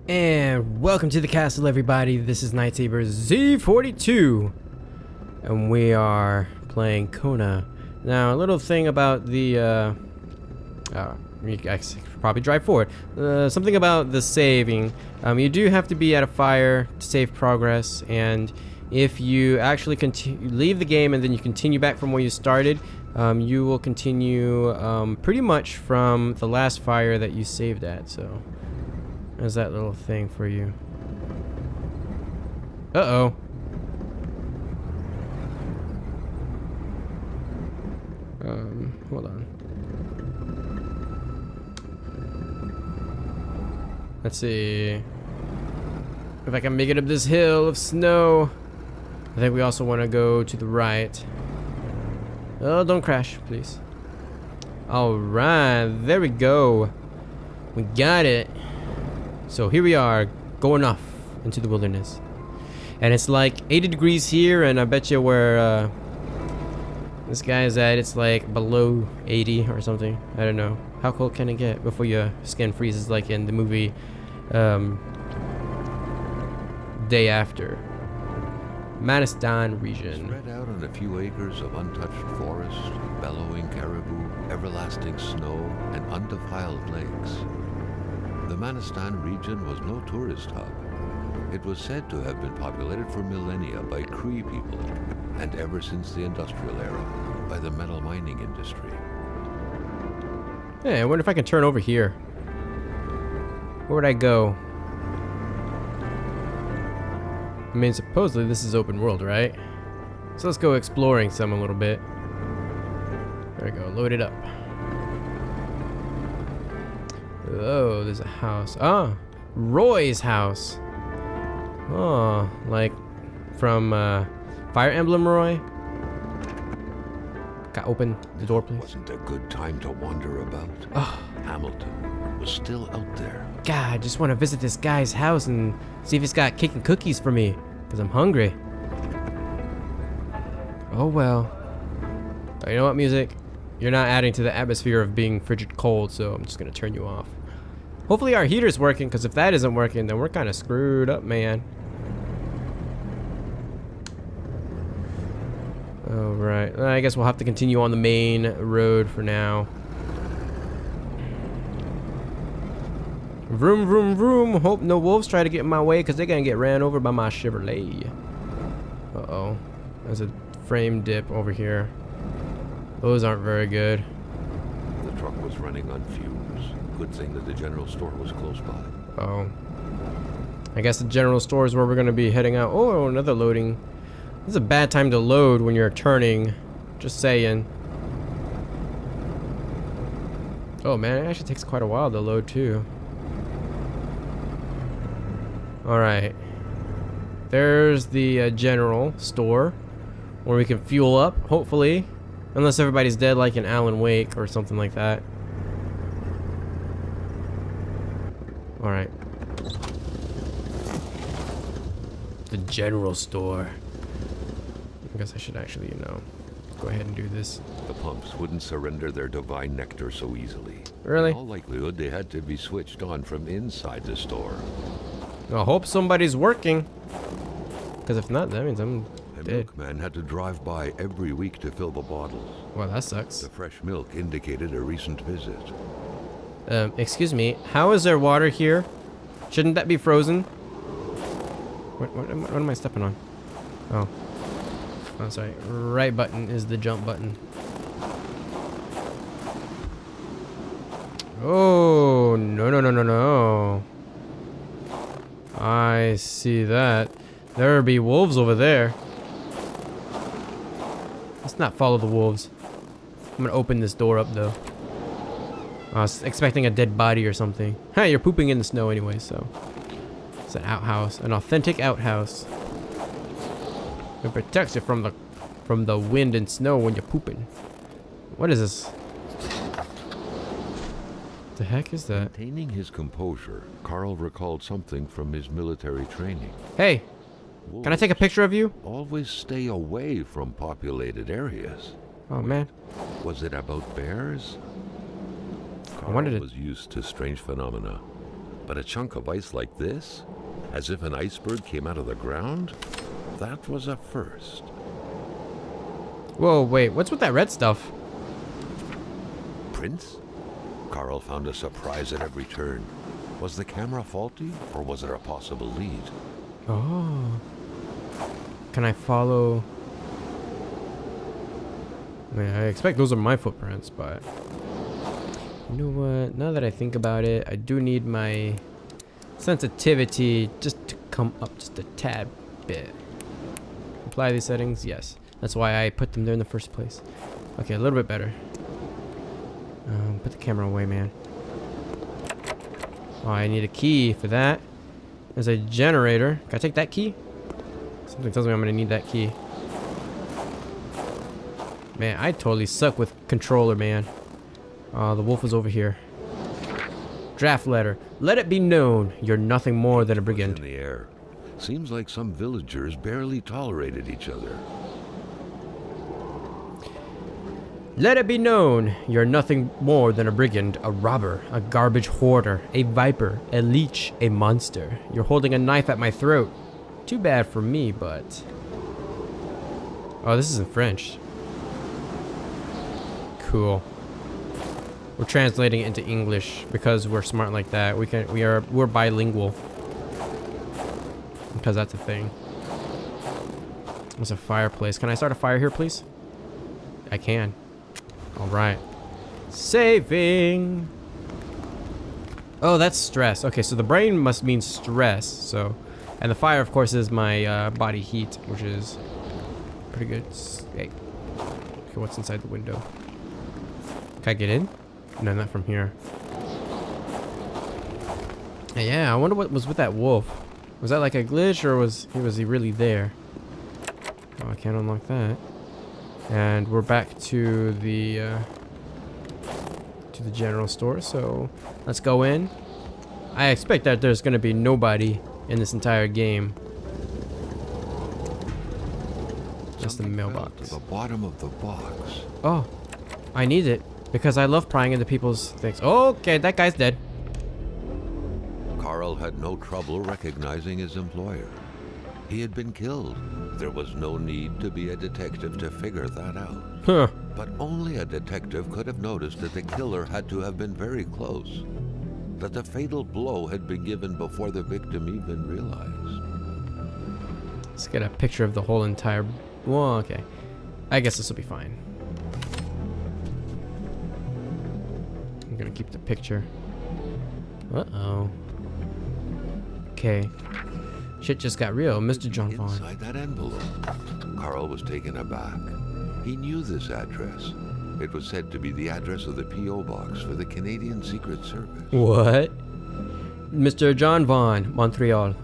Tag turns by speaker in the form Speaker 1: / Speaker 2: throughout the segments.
Speaker 1: And welcome to the castle, everybody. This is knightsaberZ42, and we are playing Kona. Now, a little thing about the I should probably drive forward. Something about the saving. You do have to be at a fire to save progress, and if you actually leave the game and then you continue back from where you started, you will continue pretty much from the last fire that you saved at. So there's that little thing for you. Uh-oh. Hold on. Let's see if I can make it up this hill of snow. I think we also want to go to the right. Oh, don't crash, please. Alright, there we go. We got it. So here we are, going off into the wilderness. And it's like 80 degrees here, and I bet you where this guy is at, it's like below 80 or something. I don't know. How cold can it get before your skin freezes like in the movie Day After? Manistan region.
Speaker 2: Spread out on a few acres of untouched forest, bellowing caribou, everlasting snow, and undefiled lakes. The Manistan region was no tourist hub. It was said to have been populated for millennia by Cree people, and ever since the industrial era, by the metal mining industry.
Speaker 1: Hey, I wonder if I can turn over here. Where would I go? I mean, supposedly this is open world, right? So let's go exploring some a little bit. There we go, load it up. Oh, there's a house. Ah, Roy's house. Oh, like from Fire Emblem Roy. Open the door, please.
Speaker 2: Wasn't a good time to wander about.
Speaker 1: Oh.
Speaker 2: Hamilton was still out there.
Speaker 1: God, I just want to visit this guy's house and see if he's got cake and cookies for me, because I'm hungry. Oh well. You know what, music? You're not adding to the atmosphere of being frigid cold, so I'm just going to turn you off. Hopefully our heater's working, because if that isn't working, then we're kind of screwed up, man. Alright, I guess we'll have to continue on the main road for now. Vroom, vroom, vroom. Hope no wolves try to get in my way, because they're going to get ran over by my Chevrolet. Uh-oh. There's a frame dip over here. Those aren't very good.
Speaker 2: The truck was running on fumes. Good thing that the general store was close by.
Speaker 1: Oh. I guess the general store is where we're going to be heading out. Oh, another loading. This is a bad time to load when you're turning. Just saying. Oh man, it actually takes quite a while to load too. Alright. There's the general store where we can fuel up, hopefully. Unless everybody's dead like in Alan Wake or something like that. Alright. The general store. I guess I should actually, you know, go ahead and do this.
Speaker 2: The pumps wouldn't surrender their divine nectar so easily.
Speaker 1: Really?
Speaker 2: In all likelihood, they had to be switched on from inside the store.
Speaker 1: I hope somebody's working. Because if not, that means I'm
Speaker 2: The
Speaker 1: dead.
Speaker 2: milkman had to drive by every week to fill the bottles.
Speaker 1: Well, that sucks.
Speaker 2: The fresh milk indicated a recent visit.
Speaker 1: Excuse me. How is there water here? Shouldn't that be frozen? What am I stepping on? Oh. Oh, sorry. Right button is the jump button. Oh, no, no, no, no, no. I see that. There be wolves over there. Let's not follow the wolves. I'm gonna open this door up, though. I was expecting a dead body or something. Hey, you're pooping in the snow anyway, so. It's an outhouse. An authentic outhouse. It protects you from the wind and snow when you're pooping. What is this? The heck is that?
Speaker 2: Maintaining his composure, Carl recalled something from his military training.
Speaker 1: Hey, can I take a picture of you?
Speaker 2: Always stay away from populated areas.
Speaker 1: Oh man.
Speaker 2: Was it about bears?
Speaker 1: I wanted
Speaker 2: Carl
Speaker 1: to.
Speaker 2: was used to strange phenomena. But a chunk of ice like this, as if an iceberg came out of the ground, that was a first.
Speaker 1: Whoa, wait, what's with that red stuff?
Speaker 2: Prince? Carl found a surprise at every turn. Was the camera faulty, or was there a possible lead?
Speaker 1: Oh. Can I follow? I mean, I expect those are my footprints, but you know what? Now that I think about it, I do need my sensitivity just to come up just a tad bit. Apply these settings? Yes. That's why I put them there in the first place. Okay, a little bit better. Put the camera away, man. Oh, I need a key for that. There's a generator. Can I take that key? Something tells me I'm gonna need that key. Man, I totally suck with controller, man. The wolf is over here. Draft letter. Let it be known you're nothing more than a brigand.
Speaker 2: In the air. Seems like some villagers barely tolerated each other.
Speaker 1: Let it be known you're nothing more than a brigand, a robber, a garbage hoarder, a viper, a leech, a monster. You're holding a knife at my throat. Too bad for me, but... Oh, this is in French. Cool. We're translating it into English because we're smart like that. We're bilingual. Because that's a thing. There's a fireplace. Can I start a fire here, please? I can. Alright. Saving! Oh, that's stress. Okay, so the brain must mean stress, so... And the fire, of course, is my body heat, which is pretty good. Hey. Okay, what's inside the window? Can I get in? No, not from here. Yeah, I wonder what was with that wolf. Was that like a glitch, or was he really there? Oh, I can't unlock that. And we're back to the general store, so let's go in. I expect that there's gonna be nobody in this entire game. That's the mailbox.
Speaker 2: To the bottom of the box.
Speaker 1: Oh, I need it because I love prying into people's things. Okay, that guy's dead.
Speaker 2: Carl had no trouble recognizing his employer. He had been killed. There was no need to be a detective to figure that out.
Speaker 1: Huh.
Speaker 2: But only a detective could have noticed that the killer had to have been very close. That the fatal blow had been given before the victim even realized.
Speaker 1: Let's get a picture of the whole entire... Well, okay. I guess this will be fine. I'm gonna keep the picture. Uh-oh. Okay. Shit just got real, Mr. John Vaughn.
Speaker 2: Inside that envelope, Carl was taken aback. He knew this address. It was said to be the address of the P.O. box for the Canadian Secret Service.
Speaker 1: What? Mr. John Vaughn, Montreal.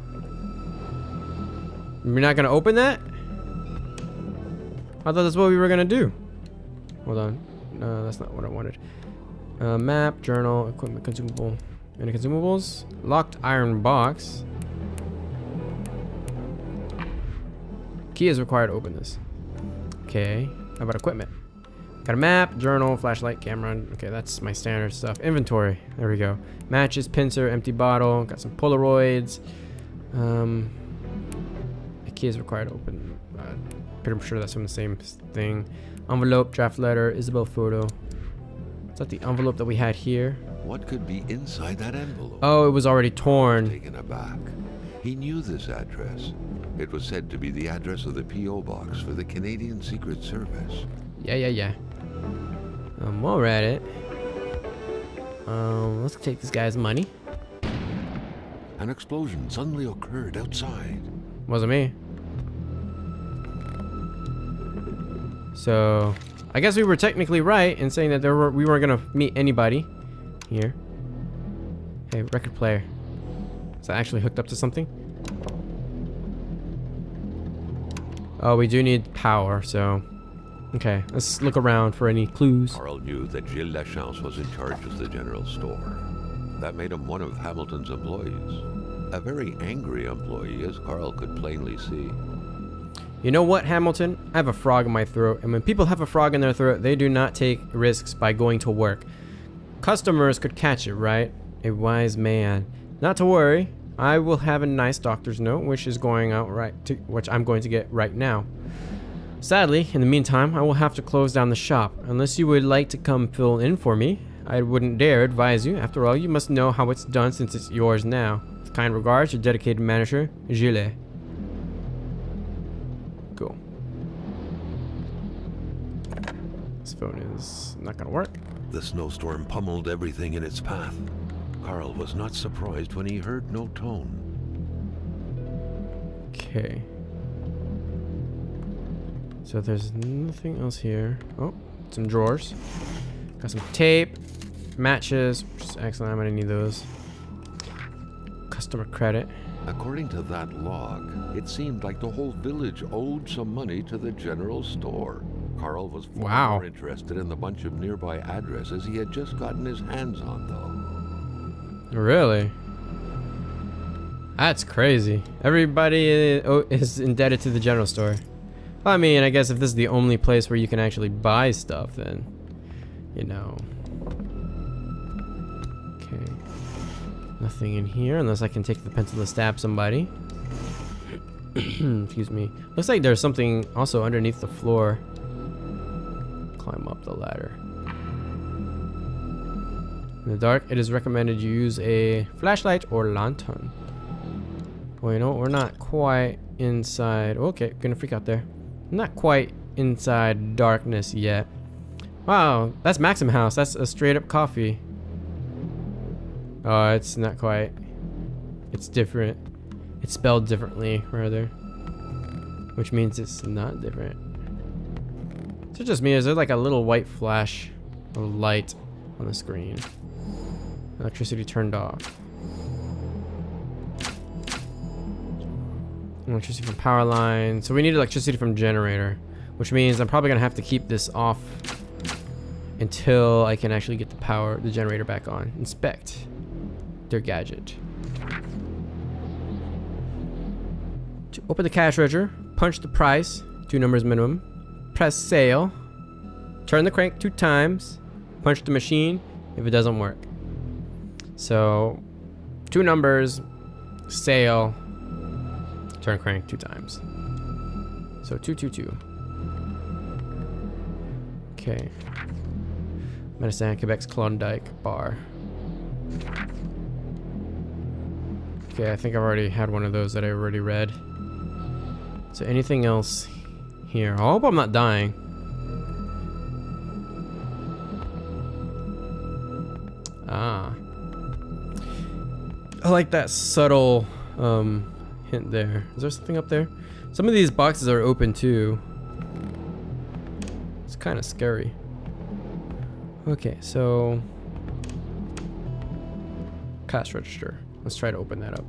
Speaker 1: You're not gonna open that? I thought that's what we were gonna do. Hold on. No, that's not what I wanted. Map, journal, equipment, consumable. Any consumables? Locked iron box. Key is required to open this. Okay. How about equipment? Got a map, journal, flashlight, camera. Okay, that's my standard stuff. Inventory. There we go. Matches, pincer, empty bottle. Got some Polaroids. A key is required to open. Pretty sure that's from the same thing. Envelope, draft letter, Isabel photo. Is that the envelope that we had here?
Speaker 2: What could be inside that envelope?
Speaker 1: Oh, it was already torn.
Speaker 2: Taken aback. He knew this address. It was said to be the address of the P.O. box for the Canadian Secret Service.
Speaker 1: Yeah. While we're at it, let's take this guy's money.
Speaker 2: An explosion suddenly occurred outside.
Speaker 1: Wasn't me. So, I guess we were technically right in saying that we weren't gonna meet anybody here. Hey, record player. Is that actually hooked up to something? Oh, we do need power, so... Okay, let's look around for any clues.
Speaker 2: Carl knew that Gilles Lachance was in charge of the general store. That made him one of Hamilton's employees. A very angry employee, as Carl could plainly see.
Speaker 1: You know what, Hamilton? I have a frog in my throat, and when people have a frog in their throat, they do not take risks by going to work. Customers could catch it, right? A wise man. Not to worry. I will have a nice doctor's note, which I'm going to get right now. Sadly, in the meantime, I will have to close down the shop. Unless you would like to come fill in for me, I wouldn't dare advise you. After all, you must know how it's done since it's yours now. With kind regards, your dedicated manager, Gilles. Cool. This phone is not gonna work.
Speaker 2: The snowstorm pummeled everything in its path. Carl was not surprised when he heard no tone.
Speaker 1: Okay. So there's nothing else here. Oh, some drawers. Got some tape, matches, which is excellent. I'm gonna need those. Customer credit.
Speaker 2: According to that log, it seemed like the whole village owed some money to the general store. Carl was far more interested in the bunch of nearby addresses he had just gotten his hands on, though.
Speaker 1: Really? That's crazy. Everybody is indebted to the general store. I mean, I guess if this is the only place where you can actually buy stuff, then, you know. Okay. Nothing in here, unless I can take the pencil to stab somebody. Excuse me. Looks like there's something also underneath the floor. Climb up the ladder. In the dark, it is recommended you use a flashlight or lantern. Well, you know, we're not quite inside. Okay, gonna freak out there. Not quite inside darkness yet. Wow, that's Maxim House. That's a straight up coffee. Oh, it's not quite. It's different. It's spelled differently, rather. Which means it's not different. Is it just me? Is there like a little white flash of light on the screen? Electricity turned off. Electricity from power line. So we need electricity from generator, which means I'm probably gonna have to keep this off until I can actually get the generator back on. Inspect their gadget. To open the cash register, punch the price, 2 numbers minimum. Press sale. Turn the crank 2 times. Punch the machine if it doesn't work. So 2 numbers, sale. Turn crank 2 times. So 222. Okay. Medicine, Quebec's Klondike bar. Okay, I think I've already had one of those that I already read. So anything else here? I hope I'm not dying. Ah. I like that subtle hint there. Is there something up there? Some of these boxes are open too. It's kind of scary. Okay, so cash register. Let's try to open that up.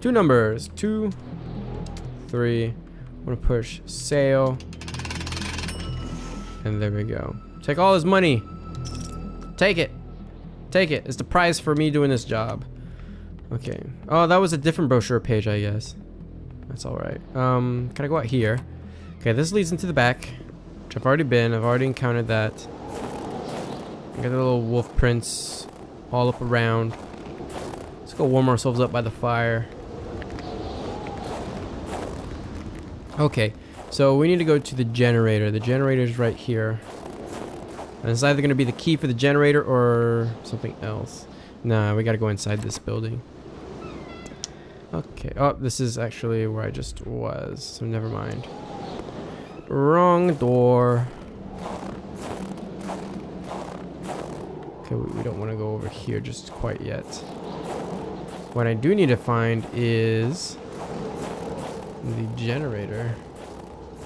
Speaker 1: 2 numbers, 2, 3. I'm gonna push sale, and there we go. Take all his money. Take it. Take it. It's the price for me doing this job. Okay. Oh, that was a different brochure page, I guess. That's all right. Can I go out here? Okay, this leads into the back, which I've already been. I've already encountered that. I got the little wolf prints all up around. Let's go warm ourselves up by the fire. Okay, so we need to go to the generator. The generator's right here. And it's either going to be the key for the generator or something else. Nah, we got to go inside this building. Okay. Oh, this is actually where I just was, so never mind. Wrong door. Okay, we don't want to go over here just quite yet. What I do need to find is the generator,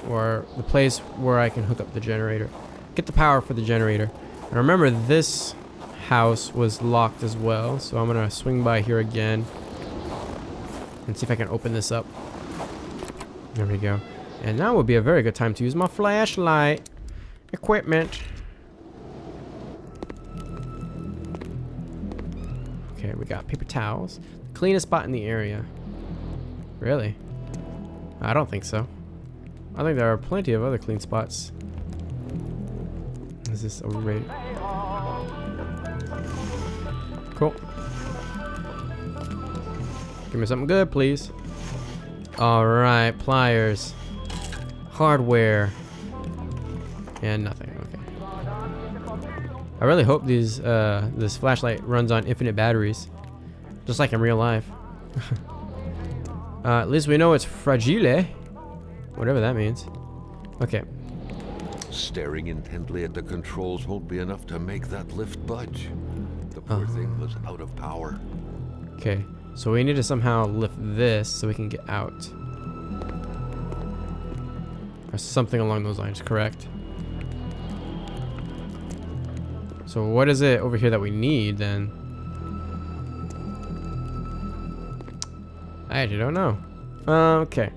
Speaker 1: or the place where I can hook up the generator. Get the power for the generator. And remember, this house was locked as well, so I'm gonna swing by here again and see if I can open this up. There we go. And now would be a very good time to use my flashlight equipment. Okay, we got paper towels. Cleanest spot in the area. Really? I don't think so. I think there are plenty of other clean spots. Is this overrated? Cool. Give me something good, please. Alright, pliers. Hardware. And nothing, okay. I really hope this flashlight runs on infinite batteries. Just like in real life. At least we know it's fragile. Whatever that means. Okay.
Speaker 2: Staring intently at the controls won't be enough to make that lift budge. The poor thing was out of power.
Speaker 1: Okay, so we need to somehow lift this so we can get out. Or something along those lines, correct? So what is it over here that we need then? I actually don't know. Okay,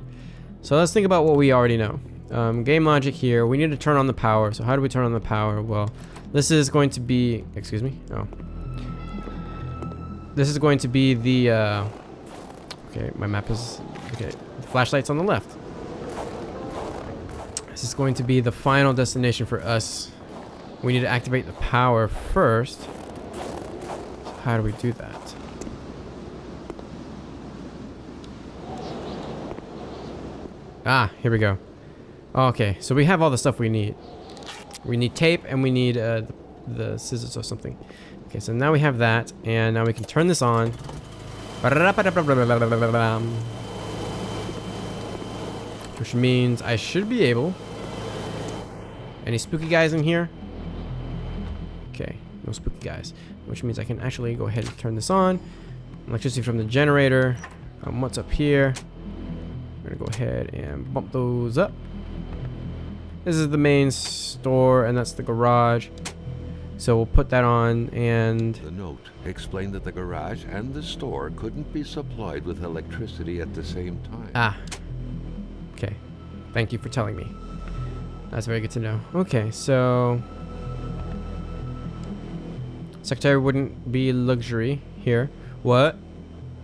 Speaker 1: so let's think about what we already know. Game logic here. We need to turn on the power. So how do we turn on the power? Well, this is going to be... Excuse me? Oh. This is going to be the... okay, my map is... Okay, the flashlight's on the left. This is going to be the final destination for us. We need to activate the power first. So how do we do that? Ah, here we go. Okay, so we have all the stuff we need. We need tape and we need the scissors or something. Okay, so now we have that, and now we can turn this on. Which means I should be able... Any spooky guys in here? Okay, no spooky guys. Which means I can actually go ahead and turn this on. Electricity from the generator. What's up here? We're gonna go ahead and bump those up. This is the main store, and that's the garage. So we'll put that on, and...
Speaker 2: The note explained that the garage and the store couldn't be supplied with electricity at the same time.
Speaker 1: Ah. Okay. Thank you for telling me. That's very good to know. Okay, so... Secretary wouldn't be luxury here. What?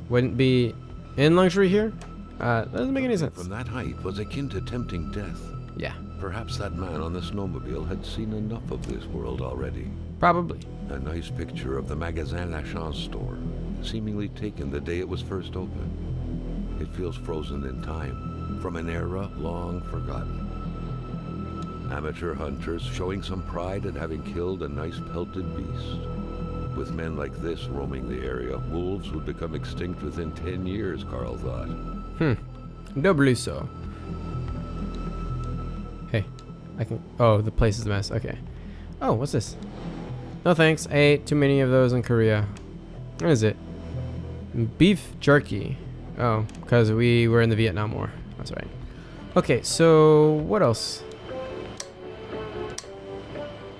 Speaker 1: Wouldn't be in luxury here? That doesn't make any sense.
Speaker 2: From that height was akin to tempting death.
Speaker 1: Yeah.
Speaker 2: Perhaps that man on the snowmobile had seen enough of this world already.
Speaker 1: Probably.
Speaker 2: A nice picture of the Magasin La Chance store, seemingly taken the day it was first opened. It feels frozen in time, from an era long forgotten. Amateur hunters showing some pride at having killed a nice pelted beast. With men like this roaming the area, wolves would become extinct within 10 years, Carl thought.
Speaker 1: Doubly so. Hey, I can... Oh, the place is a mess. Okay. Oh, what's this? No thanks. I ate too many of those in Korea. What is it? Beef jerky. Oh, because we were in the Vietnam War. That's right. Okay, so what else?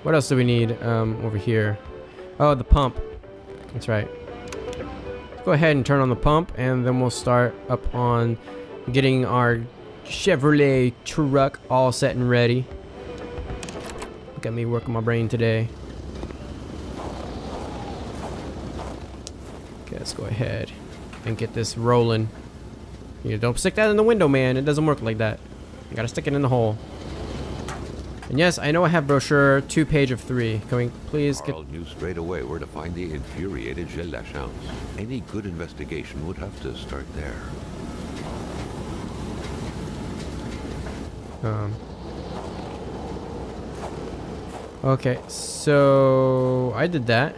Speaker 1: What else do we need over here? Oh, the pump. That's right. Go ahead and turn on the pump, and then we'll start up on getting our Chevrolet truck all set and ready. Look at me working my brain today. Okay, let's go ahead and get this rolling. You don't stick that in the window, man. It doesn't work like that. You gotta stick it in the hole. And yes, I know I have brochure 2 page of 3. Can we please get...
Speaker 2: Carl knew straight away where to find the infuriated Gilles Lachance. Any good investigation would have to start there.
Speaker 1: Okay, so I did that.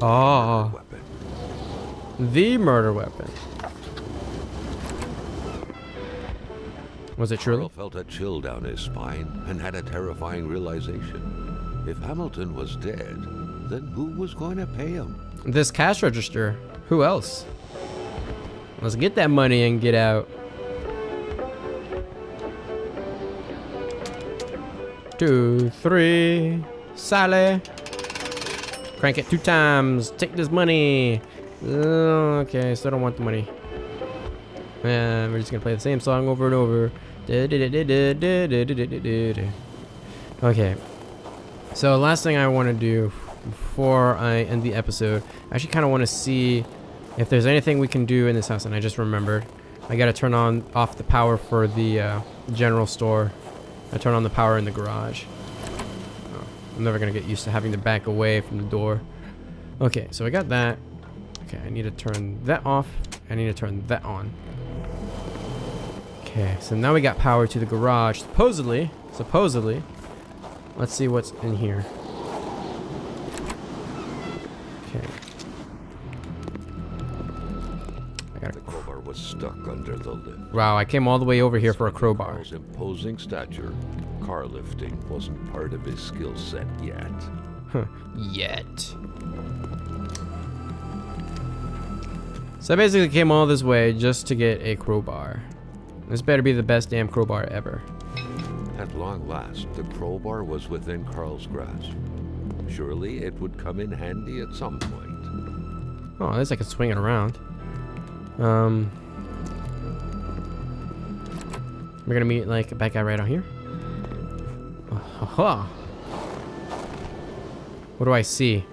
Speaker 1: Oh,
Speaker 2: Weapon.
Speaker 1: the murder weapon. Was it
Speaker 2: Carl
Speaker 1: truly?
Speaker 2: felt a chill down his spine and had a terrifying realization. If Hamilton was dead, then who was going to pay him?
Speaker 1: This cash register. Who else? Let's get that money and get out. 2, 3, Sally. Crank it 2 times. Take this money. Okay, still don't want the money. And we're just gonna play the same song over and over. Okay. So last thing I want to do before I end the episode, I actually kind of want to see if there's anything we can do in this house. And I just remembered, I gotta turn off the power for the general store. I turn on the power in the garage. Oh, I'm never gonna get used to having to back away from the door. Okay, so I got that. Okay, I need to turn that off. I need to turn that on. Okay, so now we got power to the garage. Supposedly. Let's see what's in here. Okay.
Speaker 2: The crowbar was stuck under the lift.
Speaker 1: Wow, I came all the way over here for a crowbar.
Speaker 2: Carl's imposing stature, car lifting wasn't part of his skill set yet.
Speaker 1: Huh. Yet. So I basically came all this way just to get a crowbar. This better be the best damn crowbar ever.
Speaker 2: At long last, the crowbar was within Carl's grasp. Surely it would come in handy at some point.
Speaker 1: Oh, at least I can swing it around. We're gonna meet like a bad guy right out here. Aha. What do I see?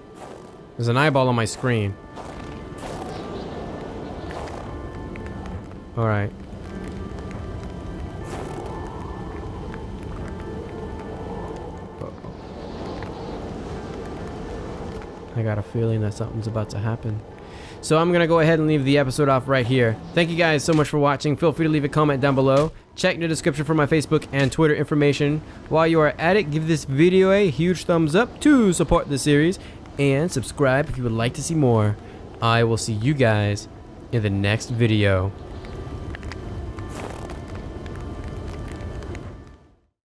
Speaker 1: There's an eyeball on my screen. Alright. I got a feeling that something's about to happen. So I'm going to go ahead and leave the episode off right here. Thank you guys so much for watching. Feel free to leave a comment down below. Check the description for my Facebook and Twitter information. While you are at it, give this video a huge thumbs up to support the series. And subscribe if you would like to see more. I will see you guys in the next video.